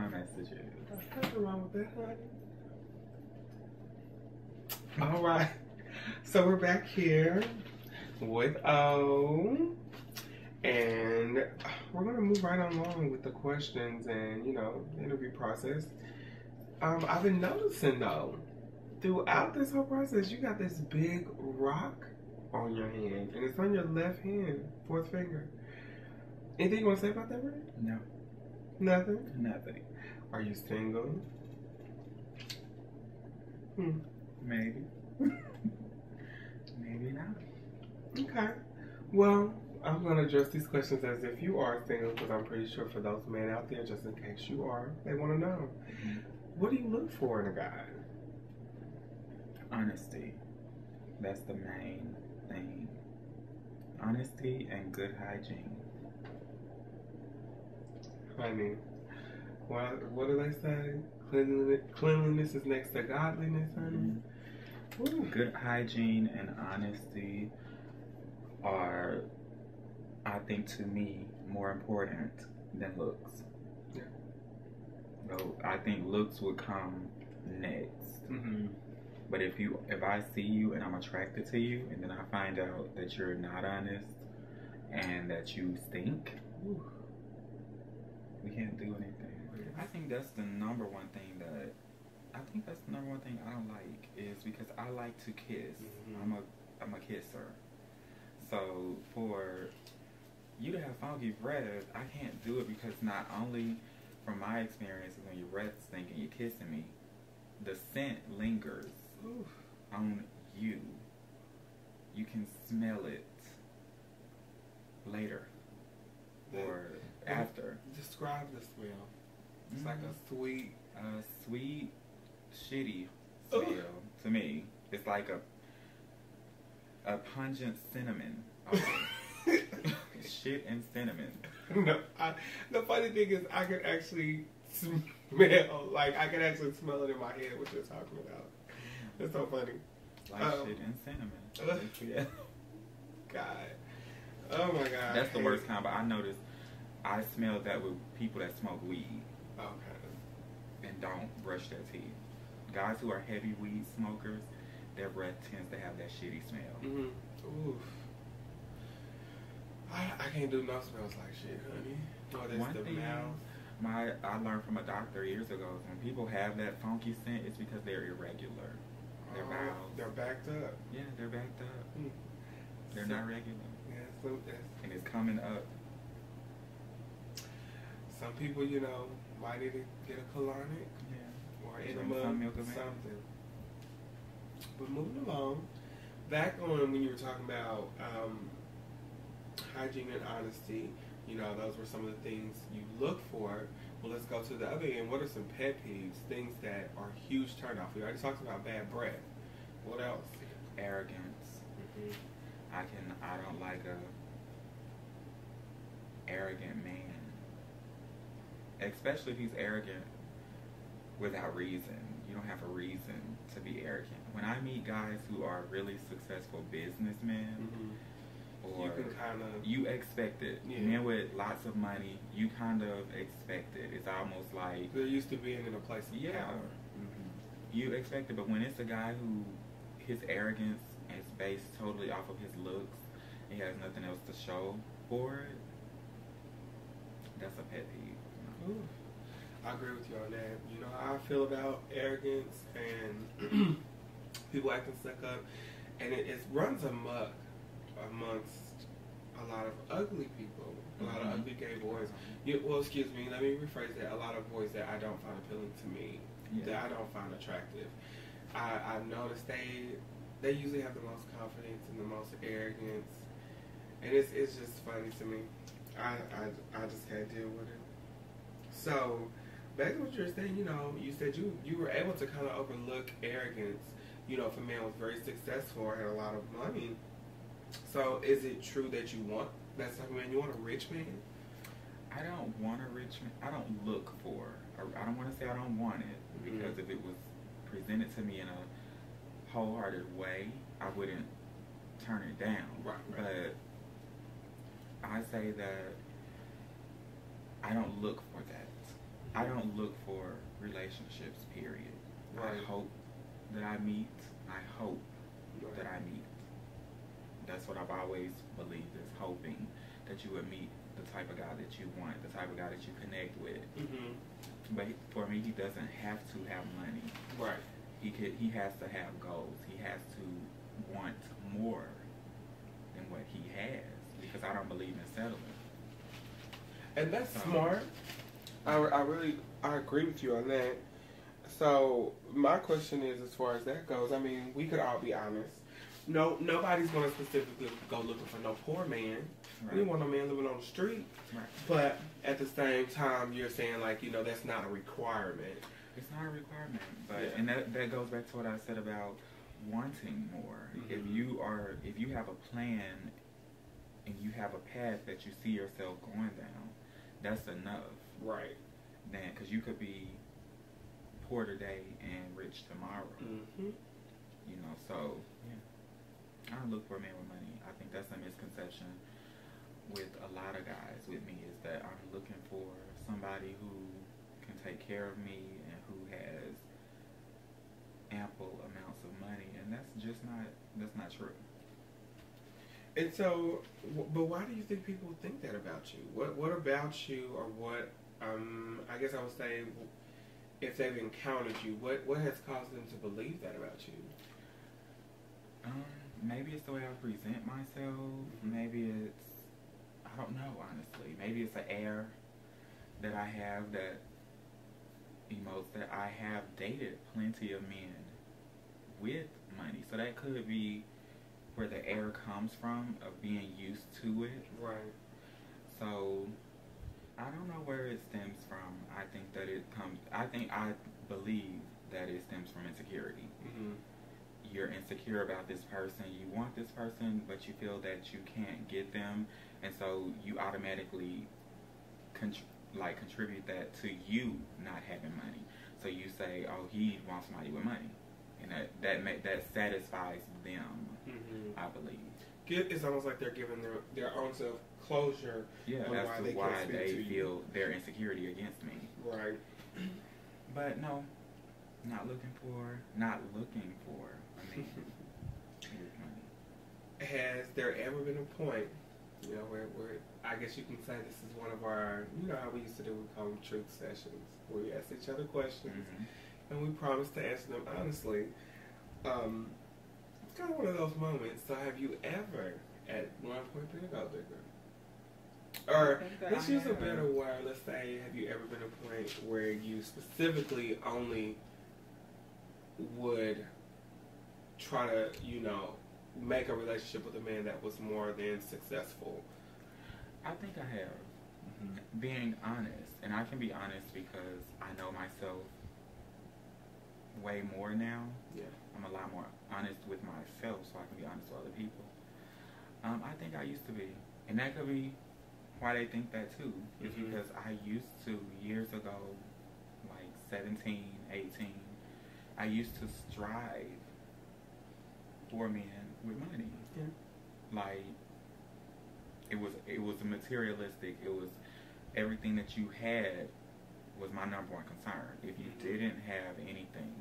my message is. There's nothing wrong with that, honey. All right. So we're back here with O. And we're going to move right along with the questions and, you know, the interview process. I've been noticing, though, throughout this whole process, you got this big rock on your hand. And it's on your left hand, fourth finger. Anything you want to say about that, Ray? No. Nothing? Nothing. Are you single? Maybe. Maybe not. Okay. Well, I'm going to address these questions as if you are single, because I'm pretty sure for those men out there, just in case you are, they want to know. What do you look for in a guy? Honesty. That's the main thing. Honesty and good hygiene. Honey, what do they say? Cleanliness is next to godliness, honey. Ooh. Good hygiene and honesty are, I think, to me, more important than looks. Yeah. So I think looks would come next. But if I see you and I'm attracted to you, and then I find out that you're not honest and that you stink, we can't do anything. I think that's the number one thing I don't like is because I like to kiss. I'm a kisser. So for you to have funky breath, I can't do it because not only from my experiences when your breath stinking, you're kissing me, the scent lingers on you. You can smell it later or after. Describe the smell. It's like a sweet, shitty smell to me. It's like a pungent cinnamon. Shit and cinnamon. No, the funny thing is I can actually smell, like I can actually smell it in my head what you're talking about. It's so funny. Like shit and cinnamon. God. Oh my God. That's the worst kind, but I noticed I smell that with people that smoke weed. Okay. And don't brush their teeth. Guys who are heavy weed smokers, their breath tends to have that shitty smell. Oof. I can't do no smells like shit, honey. One thing I learned from a doctor years ago is when people have that funky scent, it's because they're irregular. Their bowels. They're backed up. Yeah, they're backed up. They're not regular. Yeah, and it's coming up. Some people, you know, might need to get a colonic or enema, something. But moving along, back on when you were talking about hygiene and honesty, you know, those were some of the things you look for. Well, let's go to the other end. What are some pet peeves, things that are huge turnoff? We already talked about bad breath. What else? Arrogance. I don't like a arrogant man. Especially if he's arrogant without reason. You don't have a reason to be arrogant. When I meet guys who are really successful businessmen, or you can kind of... You expect it. Yeah. Men with lots of money, you kind of expect it. It's almost like... They're used to being in a place of power. You expect it, but when it's a guy who his arrogance is based totally off of his looks, he has nothing else to show for it, that's a pet peeve. I agree with you on that. You know how I feel about arrogance and people acting stuck up, and it runs amok amongst a lot of ugly people, a lot of ugly gay boys. Well, excuse me, let me rephrase that. A lot of boys that I don't find appealing to me, that I don't find attractive. I've noticed they usually have the most confidence and the most arrogance, and it's just funny to me. I just can't deal with it. So, back to what you were saying, you know, you said you were able to kind of overlook arrogance, you know, if a man was very successful or had a lot of money. So, is it true that you want that type of man? You want a rich man? I don't want a rich man. I don't look for. I don't want to say I don't want it, because if it was presented to me in a wholehearted way, I wouldn't turn it down. Right. But I say that I don't look for that. I don't look for relationships, period. Right. I hope that I meet. I hope that I meet. That's what I've always believed, is hoping that you would meet the type of guy that you want, the type of guy that you connect with. Mm-hmm. But for me, he doesn't have to have money. Right. He has to have goals. He has to want more than what he has, because I don't believe in settling. And that's smart. I agree with you on that. So my question is, as far as that goes, I mean, we could all be honest. No, nobody's going to specifically go looking for no poor man. Right. We don't want no man living on the street. Right. But at the same time, you're saying, like, you know, that's not a requirement. It's not a requirement, but and that goes back to what I said about wanting more. Mm-hmm. If you have a plan and you have a path that you see yourself going down, that's enough. Right. Then, because you could be poor today and rich tomorrow. Mm-hmm. You know, so yeah, I don't look for a man with money. I think that's a misconception with a lot of guys with me, is that I'm looking for somebody who can take care of me and who has ample amounts of money, and that's not true. And so, but why do you think people think that about you? What about you, or what? I guess I would say, if they've encountered you, what has caused them to believe that about you? Maybe it's the way I present myself. Maybe it's, I don't know, honestly. Maybe it's an air that I have that emotes that I have dated plenty of men with money. So that could be where the air comes from, of being used to it. Right. So I don't know where it stems from. I believe that it stems from insecurity. Mm-hmm. You're insecure about this person, you want this person, but you feel that you can't get them, and so you automatically contribute that to you not having money. So you say, oh, he wants somebody with money, and that satisfies them. Mm-hmm. I believe It's almost like they're giving their own self closure. Yeah, as to why they feel their insecurity against me. Right. But no, not looking for a man with money. Has there ever been a point, you know, where I guess you can say this is one of our, you know how we used to do, we call them truth sessions, where we ask each other questions, and we promise to answer them honestly. It's kind of one of those moments. So have you ever, at one point, been a gold digger? Or let's use a better word. Let's say, have you ever been a point where you specifically only would try to, you know, make a relationship with a man that was more than successful? I think I have. Being honest, and I can be honest because I know myself way more now. Yeah. I'm a lot more honest with myself, so I can be honest with other people. I think I used to be, and that could be why they think that too. Is because I used to, years ago, like 17, 18, I used to strive for men with money. Yeah. Like, it was materialistic. It was everything that you had was my number one concern. If you didn't have anything,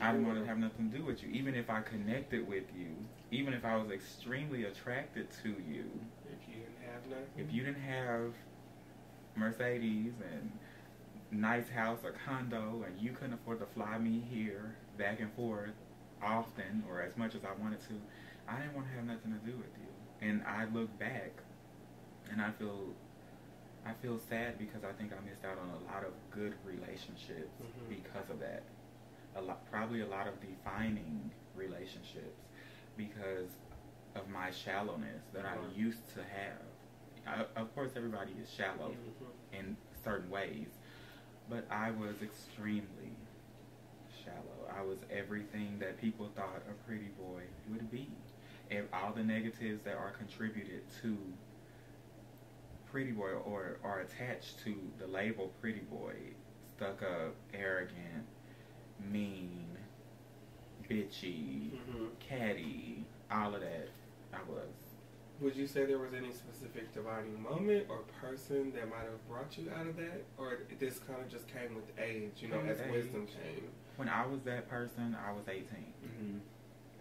I didn't want to have nothing to do with you. Even if I connected with you, even if I was extremely attracted to you, if you didn't have nothing, if you didn't have Mercedes and nice house or condo, and you couldn't afford to fly me here back and forth often or as much as I wanted to, I didn't want to have nothing to do with you. And I look back and I feel sad because I think I missed out on a lot of good relationships because of that. Probably a lot of defining relationships because of my shallowness that I used to have. Of course, everybody is shallow in certain ways, but I was extremely shallow. I was everything that people thought a pretty boy would be. And all the negatives that are contributed to pretty boy or are attached to the label pretty boy: stuck up, arrogant, mean, bitchy, catty, all of that. I was. Would you say there was any specific defining moment or person that might have brought you out of that? Or this kind of just came with age, you know, as wisdom came? When I was that person, I was 18. Mm-hmm.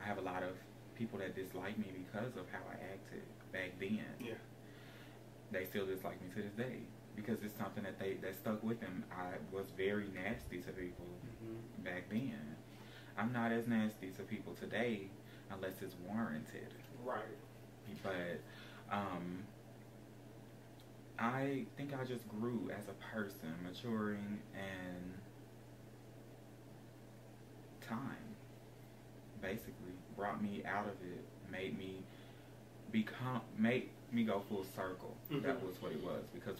I have a lot of people that dislike me because of how I acted back then. Yeah. They still dislike me to this day because it's something that stuck with them. I was very nasty to people back then. I'm not as nasty to people today unless it's warranted. Right. But I think I just grew as a person, maturing, and time basically brought me out of it, made me go full circle. That was what it was. Because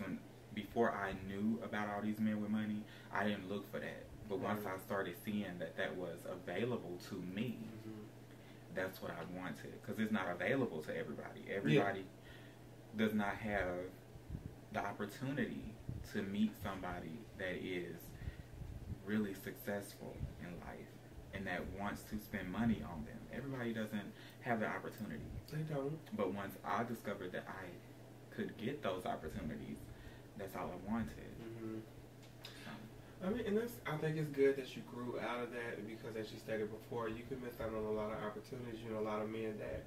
before I knew about all these men with money, I didn't look for that. But once I started seeing that was available to me, that's what I wanted. Because it's not available to everybody. Everybody does not have the opportunity to meet somebody that is really successful in life and that wants to spend money on them. Everybody doesn't have the opportunity. They don't. But once I discovered that I could get those opportunities, that's all I wanted. I mean, and I think it's good that you grew out of that because, as you stated before, you can miss out on a lot of opportunities. You know, a lot of men that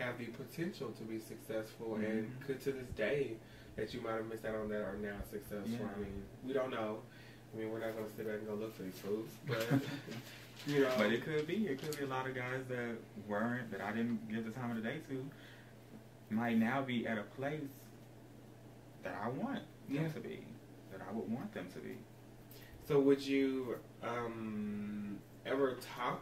have the potential to be successful and could to this day that you might have missed out on that are now successful. Yeah. I mean, we don't know. I mean, we're not going to sit back and go look for these fools, but you know. But it could be a lot of guys that I didn't give the time of the day to, might now be at a place that I want them to be, that I would want them to be. So would you ever talk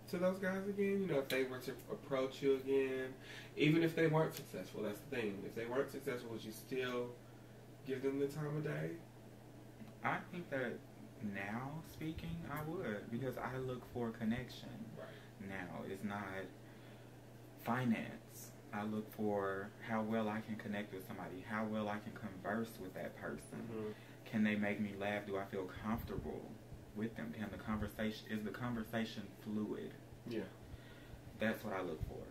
to those guys again? You know, if they were to approach you again, even if they weren't successful, that's the thing. If they weren't successful, would you still give them the time of day? I think that now speaking, I would, because I look for connection. Right. Now, it's not finance. I look for how well I can connect with somebody, how well I can converse with that person. Can they make me laugh? Do I feel comfortable with them? Is the conversation fluid? Yeah. That's what I look for.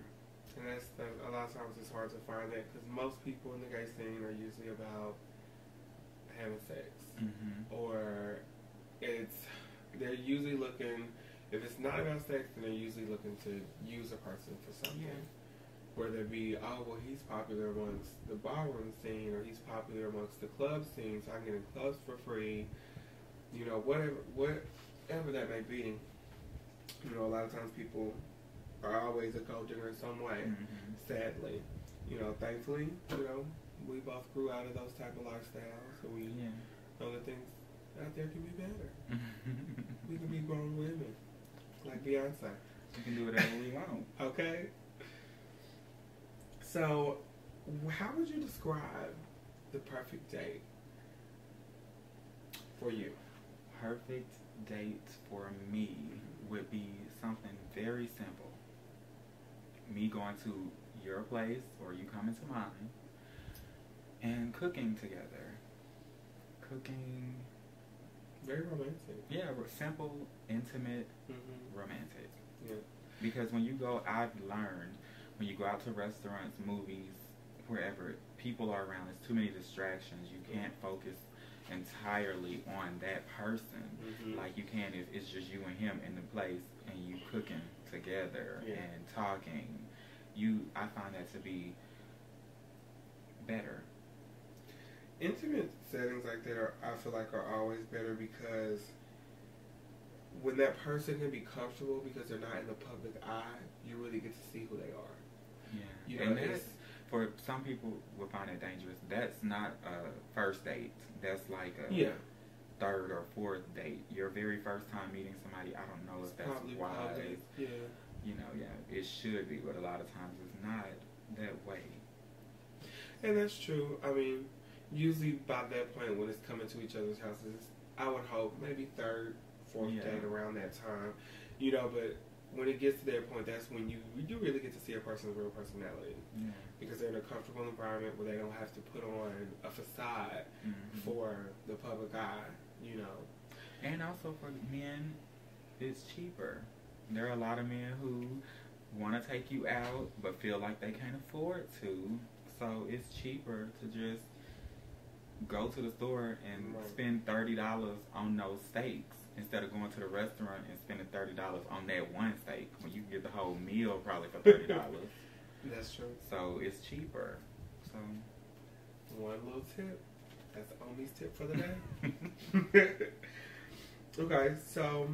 And a lot of times it's hard to find that because most people in the gay scene are usually about having sex. Or they're usually looking, if it's not about sex, then they're usually looking to use a person for something. Whether it be, oh, well, he's popular amongst the ballroom scene, or he's popular amongst the club scene, so I can get in clubs for free. You know, whatever that may be. You know, a lot of times people are always a gold digger in some way, sadly. You know, thankfully, you know, we both grew out of those type of lifestyles, so we know that things out there can be better. We can be grown women, like Beyonce. We can do whatever we want. Okay? So, how would you describe the perfect date for you? Perfect date for me would be something very simple. Me going to your place or you coming to mine and cooking together. Cooking. Very romantic. Yeah, simple, intimate, romantic. Yeah. Because I've learned, when you go out to restaurants, movies, wherever, people are around, there's too many distractions. You can't focus entirely on that person like you can if it's just you and him in the place and you cooking together and talking. I find that to be better. Intimate settings like that I feel like are always better because when that person can be comfortable because they're not in the public eye, you really get to see who they are. Yeah. You know, and for some people would find it dangerous. That's not a first date. That's like a third or fourth date. Your very first time meeting somebody, I don't know if that's wise. Public. Yeah. You know, it should be, but a lot of times it's not that way. And that's true. I mean, usually by that point when it's coming to each other's houses, I would hope maybe third, fourth date around that time. You know, but when it gets to that point, that's when you really get to see a person's real personality. Yeah. Because they're in a comfortable environment where they don't have to put on a facade for the public eye, you know. And also for men, it's cheaper. There are a lot of men who want to take you out but feel like they can't afford to. So it's cheaper to just go to the store and spend $30 on those steaks instead of going to the restaurant and spending $30 on that one steak when you can get the whole meal probably for $30. That's true. So it's cheaper. So one little tip. That's Omi's tip for the day. Okay, so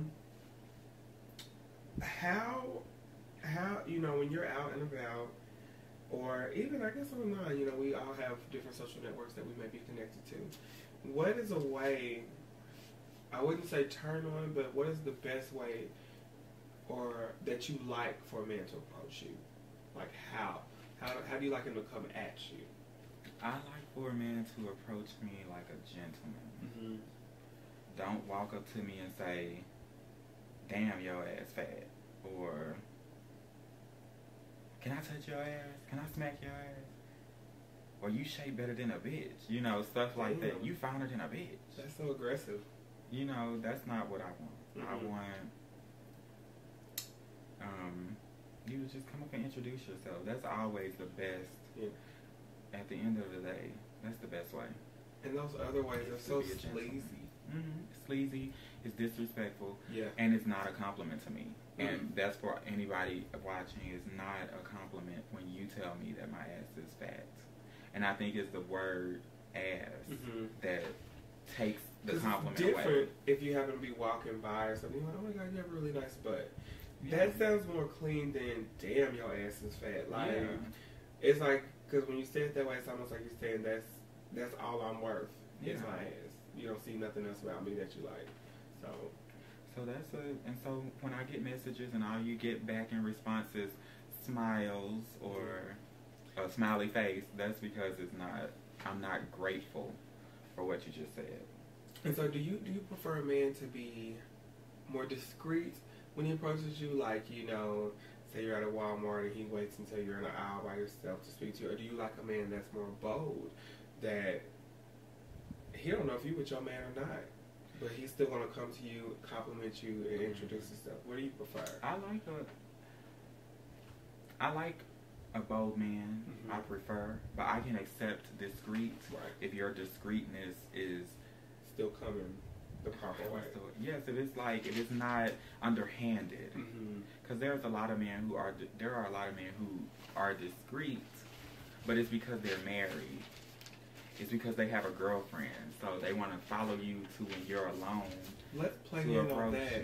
how when you're out and about, or even I guess online, we all have different social networks that we may be connected to. What is a way, I wouldn't say turn on, but what is the best way or that you like for a man to approach you? Like how do you like him to come at you? I like for a man to approach me like a gentleman. Mm-hmm. Don't walk up to me and say, damn, your ass fat. Or, can I touch your ass? Can I smack your ass? Or you shape better than a bitch. Stuff like that. You finer than a bitch. That's so aggressive. That's not what I want. Mm-hmm. I want you to just come up and introduce yourself. That's always the best. Yeah. At the end of the day, that's the best way. And those other ways are so sleazy. Sleazy, it's disrespectful, and it's not a compliment to me. And that's for anybody watching. It's not a compliment when you tell me that my ass is fat. And I think it's the word ass that takes the compliment away. It's different if you happen to be walking by or something, you're like, oh my God, you have a really nice butt. That sounds more clean than, damn, your ass is fat. Like, it's like, because when you say it that way, it's almost like you're saying that's all I'm worth. It's my ass. You don't see nothing else about me that you like. So that's and so when I get messages and all you get back in response is smiles or a smiley face, that's because I'm not grateful for what you just said. And so do you prefer a man to be more discreet when he approaches you, like, say you're at a Walmart and he waits until you're in an aisle by yourself to speak to you, or do you like a man that's more bold, that he don't know if you with your man or not, but he's still going to come to you, compliment you, and introduce himself? What do you prefer? I like a bold man. I prefer, but I can accept discreet if your discreetness is still coming the proper way. Yes, if it's not underhanded. Because there are a lot of men who are discreet, but it's because they're married. It's because they have a girlfriend, so they want to follow you to when you're alone. Let's play in on that.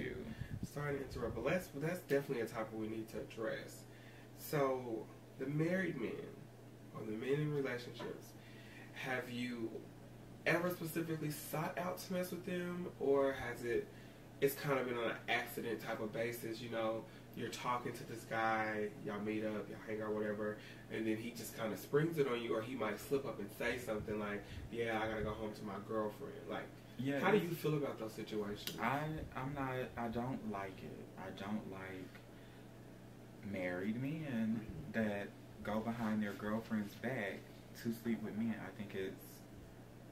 Sorry to interrupt, but that's definitely a topic we need to address. So, the married men, or the men in relationships, have you ever specifically sought out to mess with them, or it's kind of been on an accident type of basis? You're talking to this guy, y'all meet up, y'all hang out, whatever, and then he just kind of springs it on you, or he might slip up and say something like, yeah, I gotta go home to my girlfriend. Like, how do you feel about those situations? I don't like it. I don't like married men that go behind their girlfriend's back to sleep with men.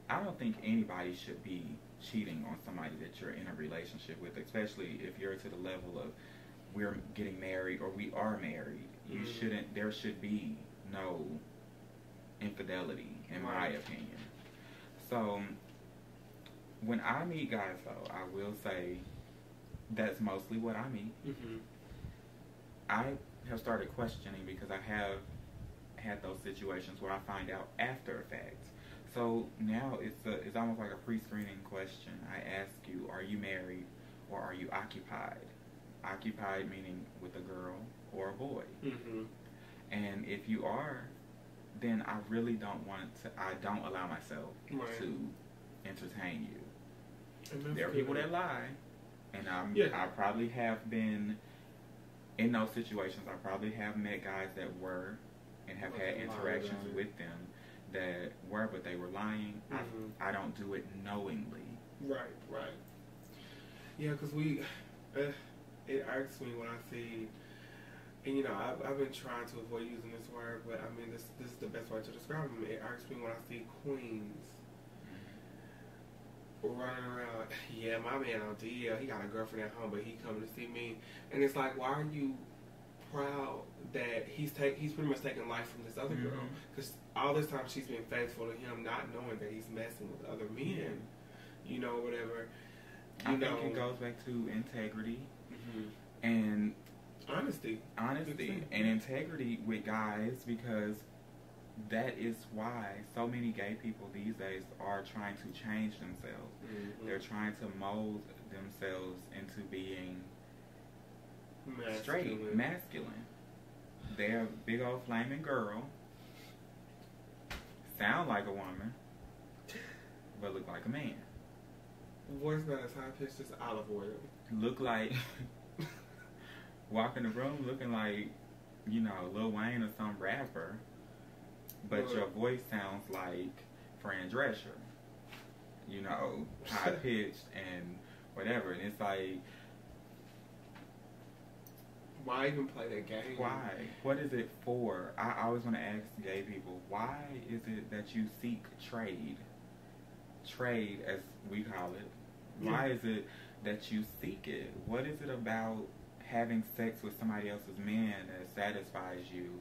I don't think anybody should be cheating on somebody that you're in a relationship with, especially if you're to the level of we're getting married or we are married. There should be no infidelity, in my opinion. So, when I meet guys, though, I will say that's mostly what I meet. I have started questioning because I have had those situations where I find out after a fact. So now it's almost like a pre-screening question. I ask you, are you married or are you occupied? Occupied meaning with a girl or a boy. And if you are, then I really don't I don't allow myself to entertain you. There are people that lie, and I probably have been in those situations. I probably have met guys that were and have had interactions with them that were, but they were lying. I don't do it knowingly. Right. Yeah, because it irks me when I see, and I've been trying to avoid using this word, but I mean this is the best way to describe them. It irks me when I see queens running around. Yeah, my man on DL, he got a girlfriend at home, but he coming to see me, and it's like, why are you proud that he's pretty much taking life from this other girl, because all this time she's been faithful to him, not knowing that he's messing with other men, you know, whatever. I think it goes back to integrity and honesty and integrity with guys, because that is why so many gay people these days are trying to change themselves. They're trying to mold themselves into being straight, masculine. They're a big old flaming girl, sound like a woman, but look like a man. Voice not as high pitched as olive oil. Look like walk in the room looking like, you know, Lil Wayne or some rapper, but your voice sounds like Fran Drescher. You know, high pitched and whatever, and it's like, why even play that game? Why? What is it for? I always want to ask gay people, why is it that you seek trade? Trade, as we call it. Why is it that you seek it? What is it about having sex with somebody else's man that satisfies you?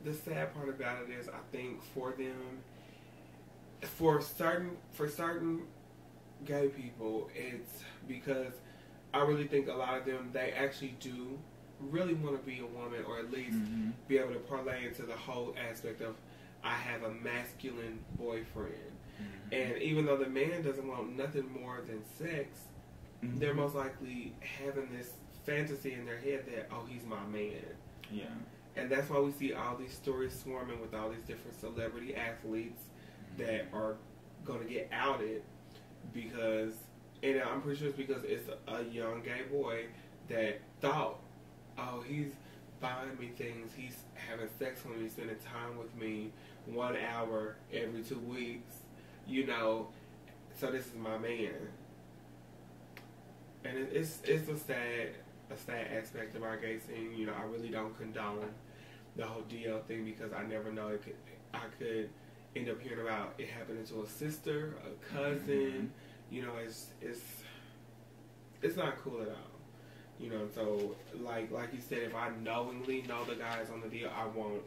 The sad part about it is, I think for them, for certain gay people, it's because I really think a lot of them, they actually do really want to be a woman, or at least be able to parlay into the whole aspect of, I have a masculine boyfriend. And even though the man doesn't want nothing more than sex, they're most likely having this fantasy in their head that, oh, he's my man. Yeah. And that's why we see all these stories swarming with all these different celebrity athletes that are going to get outed because, and I'm pretty sure it's because it's a young gay boy that thought, oh, he's buying me things, he's having sex with me, spending time with me 1 hour every 2 weeks, you know, so this is my man. And it's a sad aspect of our gay scene. You know, I really don't condone the whole DL thing, because I never know I could end up hearing about it happening to a sister, a cousin. You know, it's not cool at all. You know, so like you said, if I knowingly know the guy's on the deal, I won't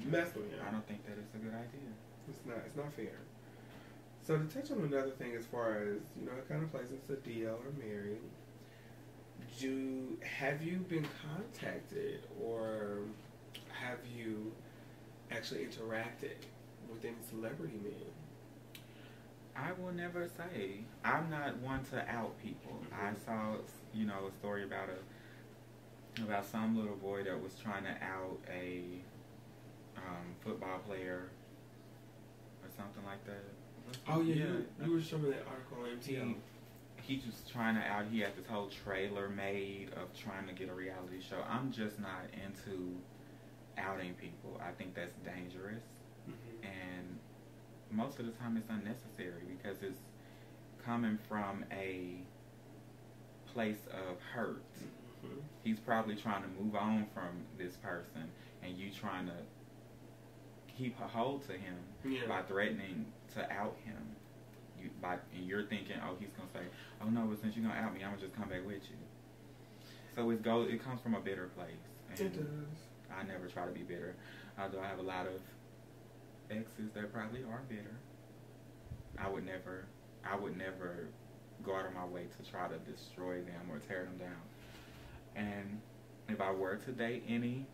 mess with him. I don't think that it's a good idea. It's not fair. So to touch on another thing, as far as, you know, it kind of plays into DL or married. Have you been contacted, or have you actually interacted with any celebrity men? I will never say. I'm not one to out people. I saw, you know, a story about some little boy that was trying to out a football player or something like that. Oh yeah, you were showing that article on MTV. He was trying to out. He had this whole trailer made of trying to get a reality show. I'm just not into outing people. I think that's dangerous, and most of the time it's unnecessary, because it's coming from a place of hurt. He's probably trying to move on from this person, and you trying to keep a hold to him by threatening to out him. And you're thinking, oh, he's gonna say, oh no, but since you're gonna out me, I'm gonna just come back with you. So it comes from a bitter place. And it does. I never try to be bitter, although I have a lot of exes that probably are bitter. I would never go out of my way to try to destroy them or tear them down. And if I were to date if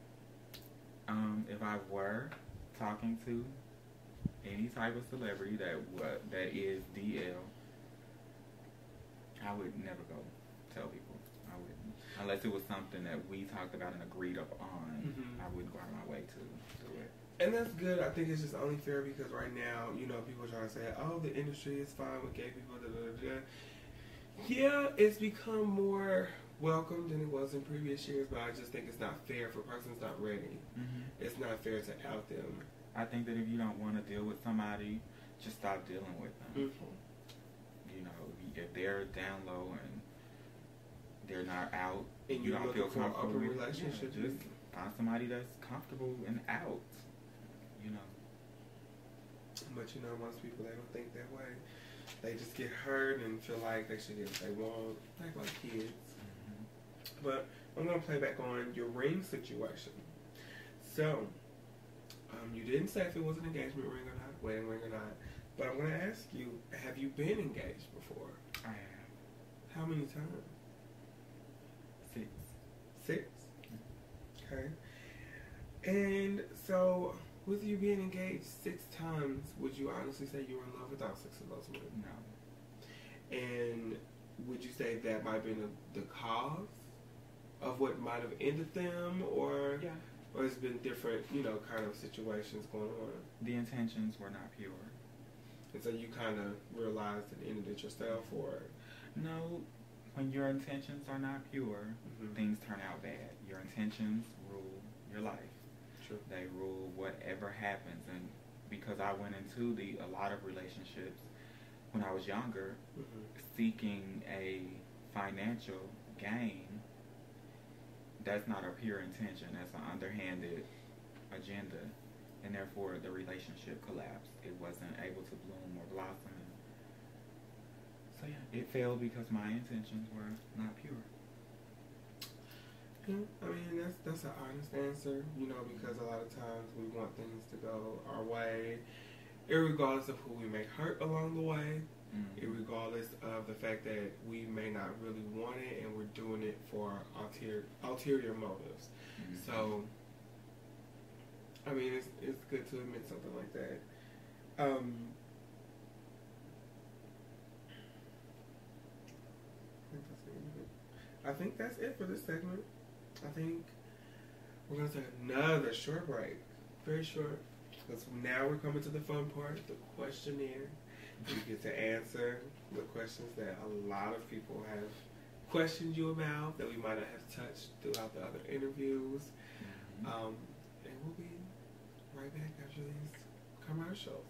I were talking to any type of celebrity that is DL, I would never go tell people. I wouldn't, unless it was something that we talked about and agreed upon. I wouldn't go out of my way to do it. And that's good. I think it's just only fair because right now, you know, people are trying to say, oh, the industry is fine with gay people. Da, da, da. Yeah, it's become more welcome than it was in previous years, but I just think it's not fair for persons not ready. It's not fair to out them. I think that if you don't want to deal with somebody, just stop dealing with them. You know, if they're down low and they're not out, and you don't feel comfortable with relationship, just find somebody that's comfortable and out. You know. But you know, most people, they don't think that way. They just get hurt and feel like they should get what they want, like kids. But I'm going to play back on your ring situation. So, you didn't say if it was an engagement ring or not, wedding ring or not, but I'm going to ask you, have you been engaged before? I have. How many times? 6. 6? Okay. And so, with you being engaged 6 times, would you honestly say you were in love with all 6 of those women? No. And would you say that might have been the cause of what might have ended them, or Yeah. or it's been different, kind of situations going on? The intentions were not pure. And so you kind of realized and ended it yourself, or? No, when your intentions are not pure, things turn out bad. Your intentions rule your life. True. They rule whatever happens. And because I went into a lot of relationships when I was younger, seeking a financial gain, that's not a pure intention. That's an underhanded agenda. And therefore, the relationship collapsed. It wasn't able to bloom or blossom. So yeah, it failed because my intentions were not pure. Yeah, I mean, that's an honest answer, because a lot of times we want things to go our way, irregardless of who we may hurt along the way, irregardless of the fact that we may not really want it and we're doing it for ulterior motives. So, I mean, it's good to admit something like that. I think that's it for this segment. I think we're going to take another short break. Very short. Because now we're coming to the fun part, the questionnaire. You get to answer the questions that a lot of people have questioned you about, that we might not have touched throughout the other interviews. And we'll be right back after these commercials.